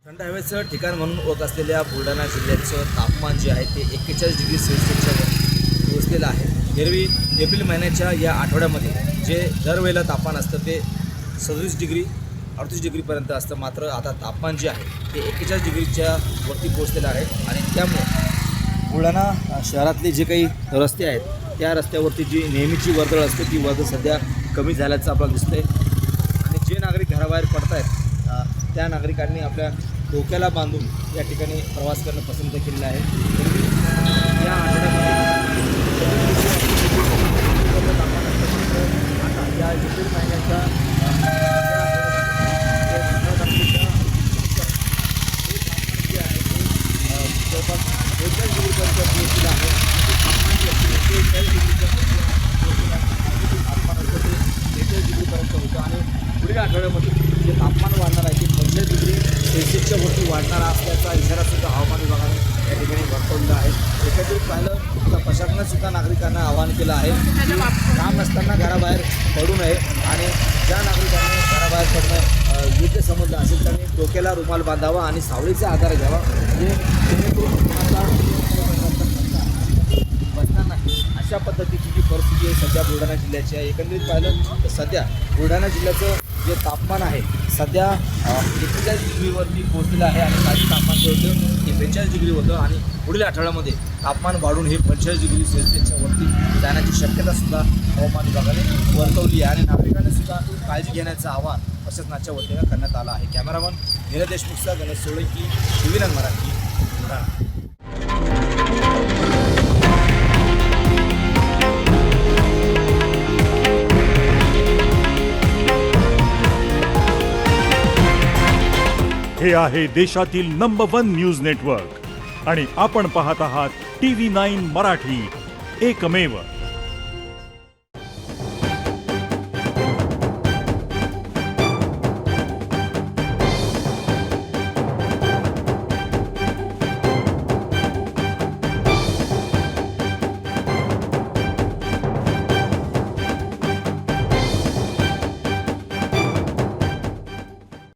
थंड हवेचं ठिकाण म्हणून ओळख असलेल्या बुलढाणा जिल्ह्याचं तापमान जे आहे ते 41 डिग्री सेल्सिअसच्या वर पोहोचलेलं आहे। एरवी एप्रिल महिन्याच्या या आठवड्यामध्ये जे दरवेळेला तापमान असतं ते 37 डिग्री 38 डिग्रीपर्यंत असतं, मात्र आता तापमान जे आहे ते 41 डिग्रीच्या वरती पोहोचलेलं आहे। आणि त्यामुळे बुलढाणा शहरातले जे काही रस्ते आहेत त्या रस्त्यावरती जी नेहमीची वर्दळ असते ती वर्दळ सध्या कमी झाल्याचं आपल्याला दिसतंय। आणि जे नागरिक घराबाहेर पडत आहेत त्या नागरिकांनी आपल्या डोक्याला बांधून या ठिकाणी प्रवास करणं पसंत केलेलं आहे। या आठवड्यामध्ये आता या एप्रिल महिन्याच्या जे आहे ते जवळपास 41 डिग्रीपर्यंत पोहोचलेलं आहे। तापमान असतं ते 41 डिग्रीपर्यंत होतं आणि पुढील आठवड्यामध्ये जे तापमान वाढणार आहे ते 45 डिग्री सेल्सिअसच्या वरती वाढणार असल्याचा इशारासुद्धा हवामान विभागाने या ठिकाणी वर्तवलेला आहे। एकत्रित पाहिलं तर प्रशासनानेसुद्धा नागरिकांना आवाहन केलं आहे की काम नसताना घराबाहेर पडू नये आणि ज्या नागरिकांनी घराबाहेर पडणं योग्य समजलं असेल त्यांनी डोक्याला रुमाल बांधावा आणि सावलीचा आधार घ्यावा, म्हणजे जेणेकरून बसणार नाही। अशा पद्धतीची जी परिस्थिती आहे सध्या बुलढाणा जिल्ह्याची आहे। एकंदरीत पाहिलं तर सध्या बुलढाणा जिल्ह्याचं जे तापमान आहे सध्या 41 डिग्रीवरती पोहोचलेलं आहे आणि काही तापमान जे होतं ते 42 डिग्री होतं आणि पुढील आठवड्यामध्ये तापमान वाढून हे 45 डिग्री सेल्सिअसच्या वरती जाण्याची शक्यतासुद्धा हवामान विभागाने वर्तवली आहे आणि नागरिकांनी सुद्धा काळजी घेण्याचं आवाहन प्रशासनाच्या वतीनं करण्यात आलं आहे। कॅमेरामन नीरज देशमुखचा गणेश सोळंकी, टीव्ही9 मराठी, बुलढाणा। हे आहे देशातील नंबर 1 न्यूज नेटवर्क आणि आपण पाहत आहात टीव्ही 9 मराठी, एकमेव।